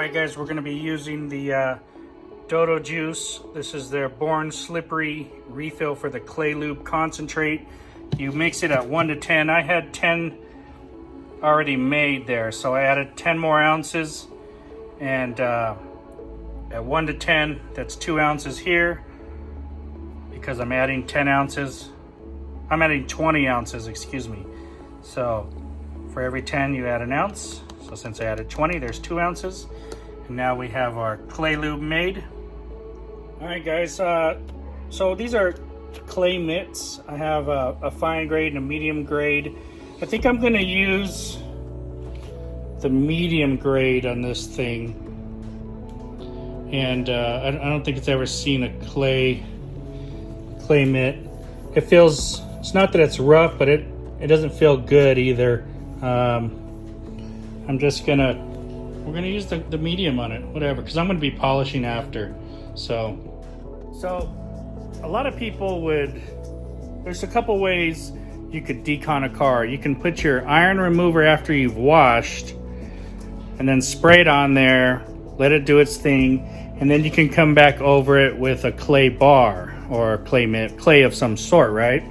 Alright guys, we're going to be using the Dodo juice. This is their Born Slippery refill for the clay lube concentrate. You mix it at 1 to 10. I had 10 already made there, so I added 10 more ounces. And at 1 to 10, that's 2 ounces here. Because I'm adding 10 ounces. I'm adding 20 ounces, excuse me. So for every 10, you add an ounce. So since I added 20, there's 2 ounces. And now we have our clay lube made. All right, guys. So these are clay mitts. I have a fine grade and a medium grade. I think I'm going to use the medium grade on this thing. And I don't think it's ever seen a clay mitt. It feels, it's not that it's rough, but it doesn't feel good either. I'm just we're gonna use the medium on it, whatever, because I'm gonna be polishing after. So a lot of people there's a couple ways you could decon a car. You can put your iron remover after you've washed and then spray it on there, let it do its thing, and then you can come back over it with a clay bar or a clay mitt, clay of some sort, right?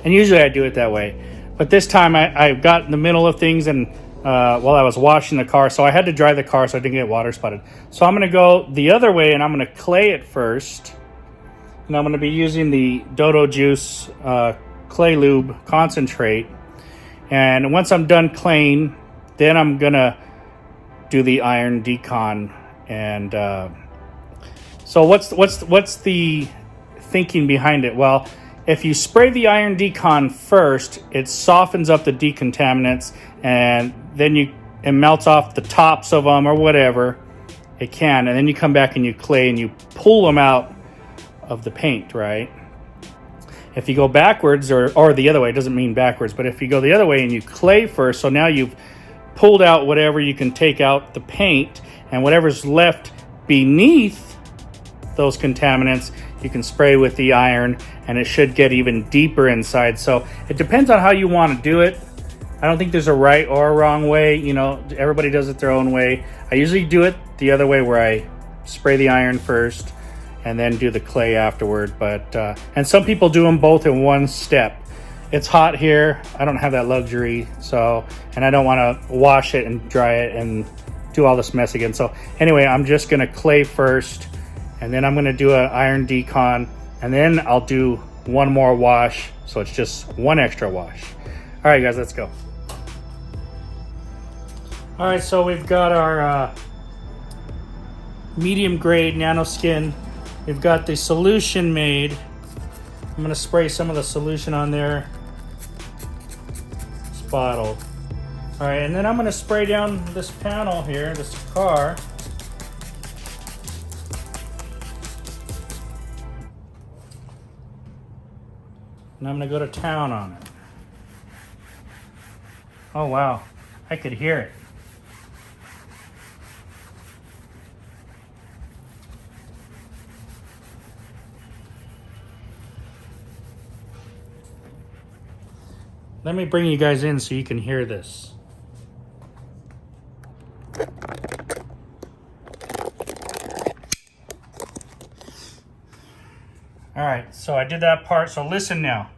And usually I do it that way. But this time I got in the middle of things and while I was washing the car, so I had to dry the car so I didn't get water spotted. So I'm going to go the other way and I'm going to clay it first. And I'm going to be using the Dodo Juice clay lube concentrate. And once I'm done claying, then I'm going to do the iron decon. And so what's the thinking behind it? Well, if you spray the iron decon first, it softens up the decontaminants, and then it melts off the tops of them or whatever it can, and then you come back and you clay and you pull them out of the paint, right? If you go backwards or the other way, it doesn't mean backwards, but if you go the other way and you clay first, so now you've pulled out whatever you can take out the paint, and whatever's left beneath those contaminants, you can spray with the iron and it should get even deeper inside. So it depends on how you want to do it. I don't think there's a right or a wrong way. You know, everybody does it their own way. I usually do it the other way, where I spray the iron first and then do the clay afterward. But and some people do them both in one step. It's hot here. I don't have that luxury. So, and I don't want to wash it and dry it and do all this mess again. So anyway, I'm just going to clay first, and then I'm going to do an iron decon, and then I'll do one more wash. So it's just one extra wash. All right, guys, let's go. All right, so we've got our medium grade nano skin. We've got the solution made. I'm going to spray some of the solution on there. This bottle. All right, and then I'm going to spray down this panel here, this car. And I'm going to go to town on it. Oh, wow. I could hear it. Let me bring you guys in so you can hear this. All right, so I did that part, so listen now.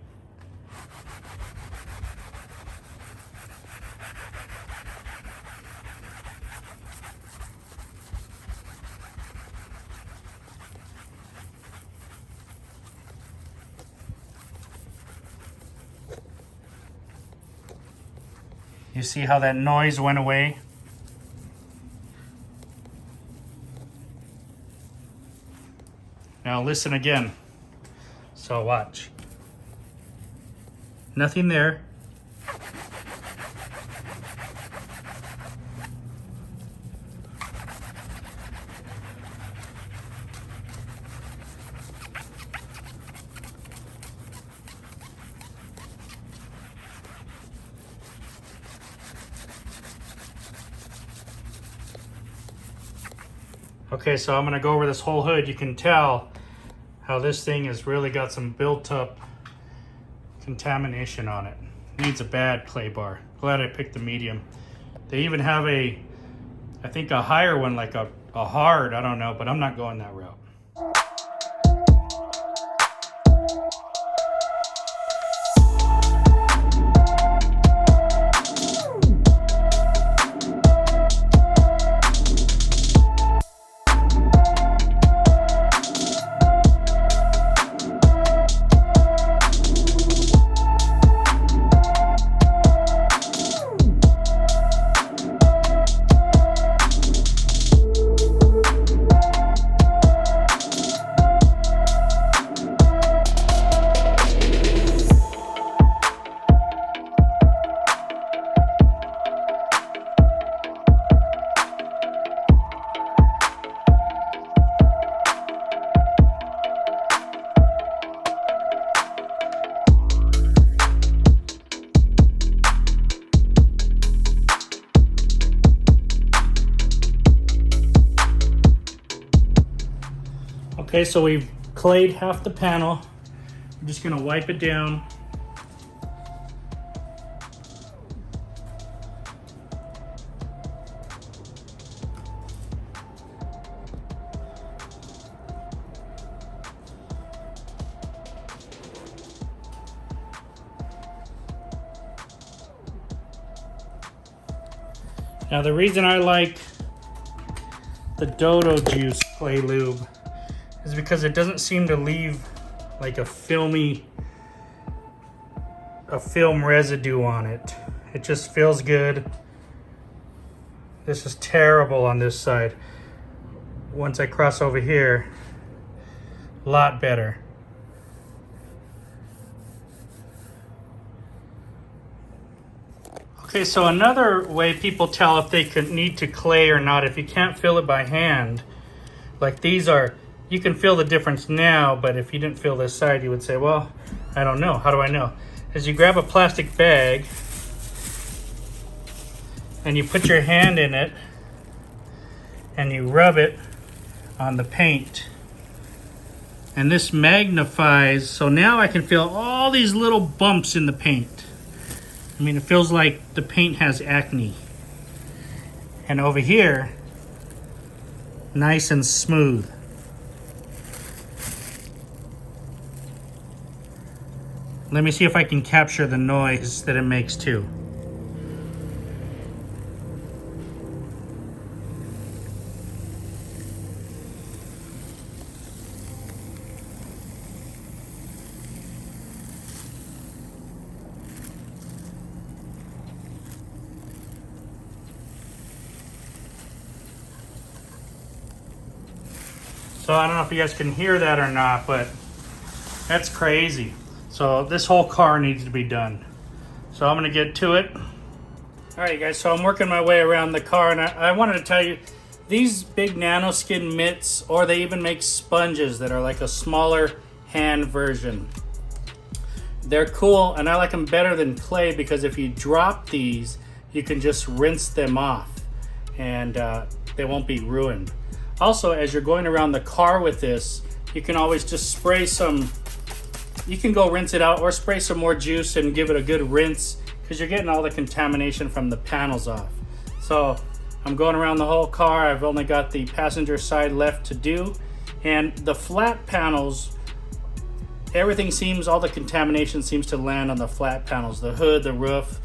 You see how that noise went away? Now listen again. So watch. Nothing there. Okay, so I'm going to go over this whole hood. You can tell how this thing has really got some built up contamination on it. Needs a bad clay bar. Glad I picked the medium. They even have a I think a higher one, like a hard, I don't know, but I'm not going that route. Okay, so we've clayed half the panel. I'm just gonna wipe it down. Now the reason I like the Dodo Juice clay lube is because it doesn't seem to leave like a film residue on it. It just feels good. This is terrible on this side. Once I cross over here, a lot better. Okay, so another way people tell if they need to clay or not, if you can't feel it by hand, like these are, you can feel the difference now, but if you didn't feel this side, you would say, well, I don't know. How do I know? Is you grab a plastic bag and you put your hand in it and you rub it on the paint. And this magnifies, so now I can feel all these little bumps in the paint. I mean, it feels like the paint has acne. And over here, nice and smooth. Let me see if I can capture the noise that it makes too. So I don't know if you guys can hear that or not, but that's crazy. So this whole car needs to be done. So I'm gonna get to it. All right, guys, so I'm working my way around the car, and I wanted to tell you, these big nano skin mitts, or they even make sponges that are like a smaller hand version. They're cool, and I like them better than clay because if you drop these, you can just rinse them off and they won't be ruined. Also, as you're going around the car with this, you can always just spray some, you can go rinse it out or spray some more juice and give it a good rinse because you're getting all the contamination from the panels off. So I'm going around the whole car. I've only got the passenger side left to do. And the flat panels, everything seems, all the contamination seems to land on the flat panels, the hood, the roof,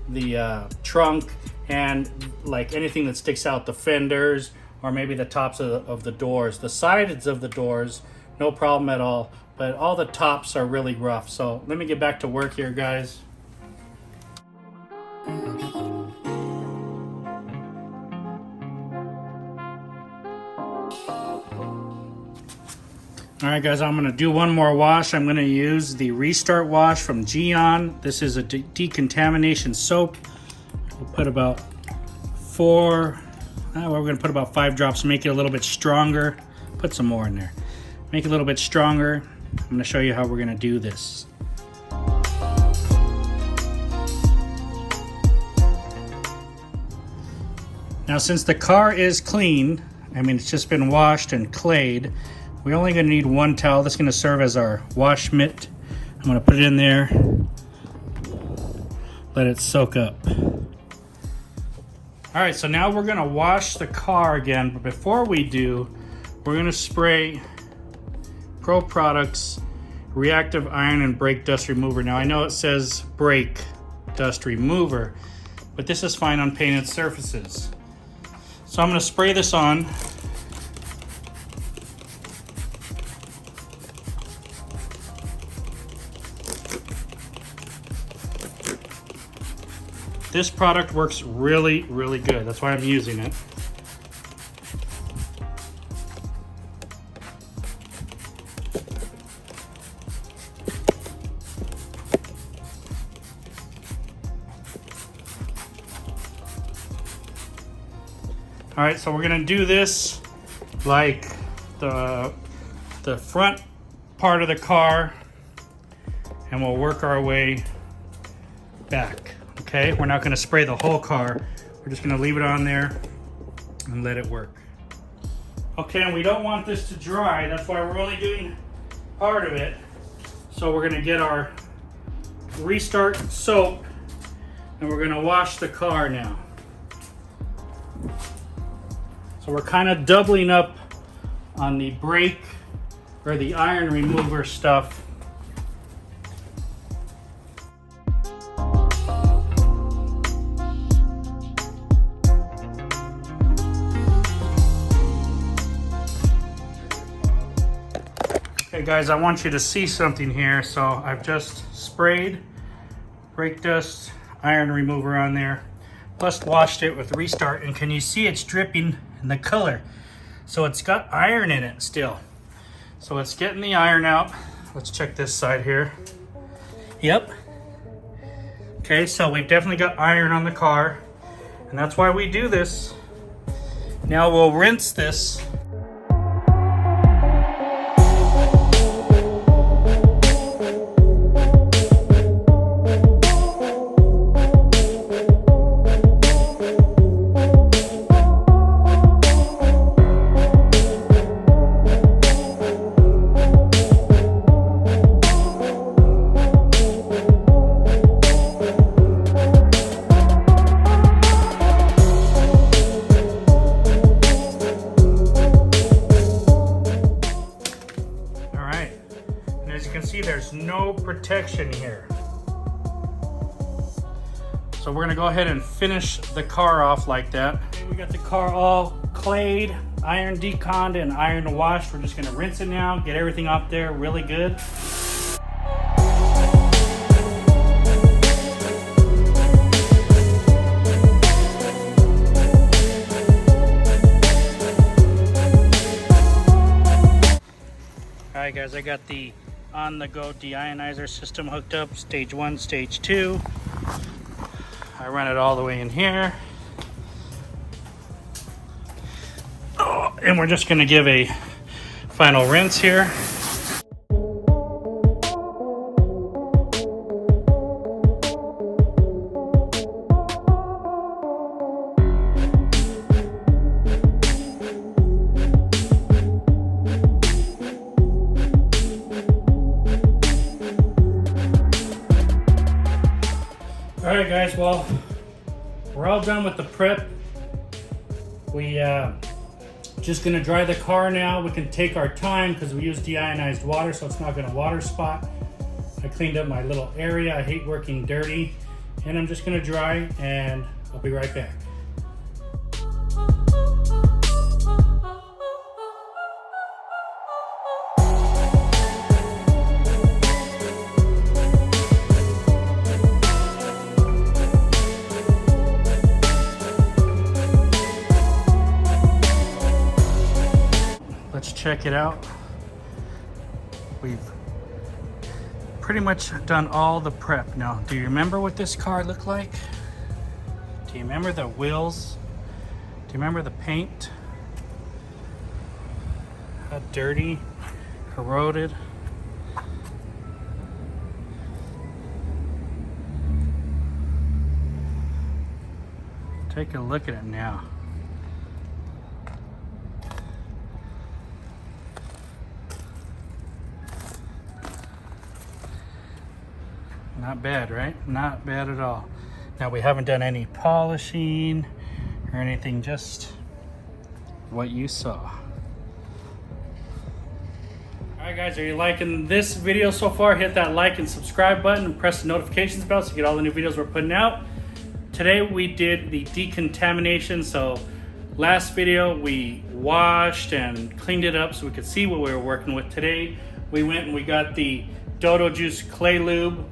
the trunk, and like anything that sticks out, the fenders, or maybe the tops of the doors. The sides of the doors, no problem at all, but all the tops are really rough. So let me get back to work here, guys. All right, guys, I'm gonna do one more wash. I'm gonna use the Restart Wash from Geon. This is a decontamination soap. We'll put about we're gonna put about 5 drops, make it a little bit stronger. Put some more in there. Make it a little bit stronger. I'm gonna show you how we're gonna do this. Now, since the car is clean, I mean, it's just been washed and clayed, we're only gonna need one towel. That's gonna serve as our wash mitt. I'm gonna put it in there, let it soak up. All right, so now we're gonna wash the car again, but before we do, we're gonna spray Pro Products Reactive Iron and Brake Dust Remover. Now I know it says Brake Dust Remover, but this is fine on painted surfaces. So I'm gonna spray this on. This product works really, really good. That's why I'm using it. All right, so we're gonna do this like the front part of the car, and we'll work our way back. Okay, we're not gonna spray the whole car. We're just gonna leave it on there and let it work. Okay, and we don't want this to dry. That's why we're only doing part of it. So we're gonna get our Restart soap and we're gonna wash the car now. So we're kind of doubling up on the brake or the iron remover stuff. Okay guys, I want you to see something here. So I've just sprayed brake dust iron remover on there, plus washed it with Restart, and can you see it's dripping in the color? So it's got iron in it still. So it's getting the iron out. Let's check this side here. Yep. Okay, so we've definitely got iron on the car, and that's why we do this. Now we'll rinse this. There's no protection here. So we're gonna go ahead and finish the car off like that. We got the car all clayed, iron deconned, and iron washed. We're just gonna rinse it now, get everything off there really good. All right guys, I got the on-the-go deionizer system hooked up, stage 1, stage 2. I run it all the way in here. Oh, and we're just going to give a final rinse here. Alright guys, well, we're all done with the prep. We just gonna dry the car now. We can take our time because we use deionized water, so it's not gonna water spot. I cleaned up my little area. I hate working dirty. And I'm just gonna dry and I'll be right back. Let's check it out. We've pretty much done all the prep. Now, do you remember what this car looked like? Do you remember the wheels? Do you remember the paint? How dirty, corroded. Take a look at it now. Not bad, right? Not bad at all. Now we haven't done any polishing or anything, just what you saw. Alright guys, are you liking this video so far? Hit that like and subscribe button and press the notifications bell so you get all the new videos we're putting out. Today we did the decontamination. So last video we washed and cleaned it up so we could see what we were working with. Today we went and we got the Dodo Juice Clay Lube.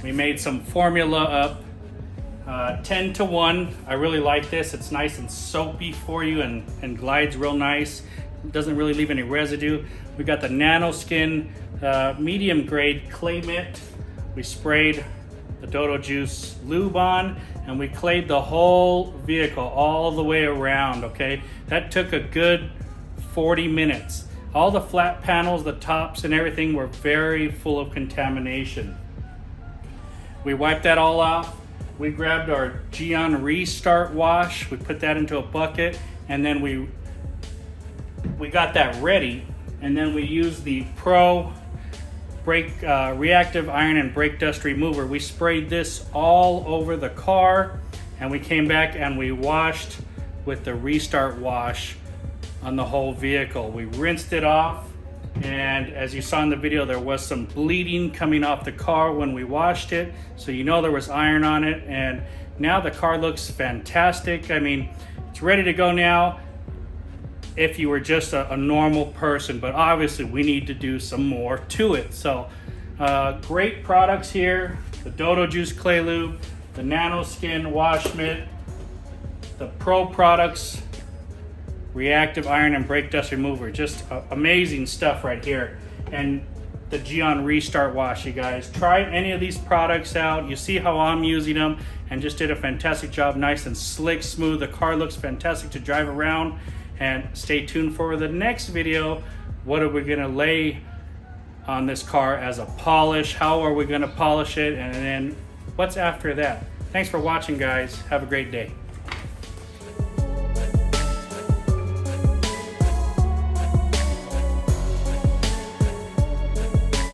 We made some formula up, 10-to-1. I really like this. It's nice and soapy for you and glides real nice. It doesn't really leave any residue. We got the Nano Skin medium grade clay mitt. We sprayed the Dodo Juice lube on and we clayed the whole vehicle all the way around, okay? That took a good 40 minutes. All the flat panels, the tops and everything were very full of contamination. We wiped that all off. We grabbed our Geon Restart wash. We put that into a bucket and then we got that ready. And then we used the Pro Reactive Iron and Brake Dust Remover. We sprayed this all over the car and we came back and we washed with the Restart wash on the whole vehicle. We rinsed it off. And as you saw in the video, there was some bleeding coming off the car when we washed it. So you know there was iron on it. And now the car looks fantastic. I mean, it's ready to go now if you were just a normal person. But obviously we need to do some more to it. So great products here. The Dodo Juice Clay Lube, the Nano Skin Wash Mitt, the Pro Products Reactive Iron and Brake Dust Remover. Just amazing stuff right here. And the Geon Restart Wash, you guys. Try any of these products out. You see how I'm using them and just did a fantastic job. Nice and slick, smooth. The car looks fantastic to drive around. And stay tuned for the next video. What are we gonna lay on this car as a polish? How are we gonna polish it? And then what's after that? Thanks for watching, guys. Have a great day.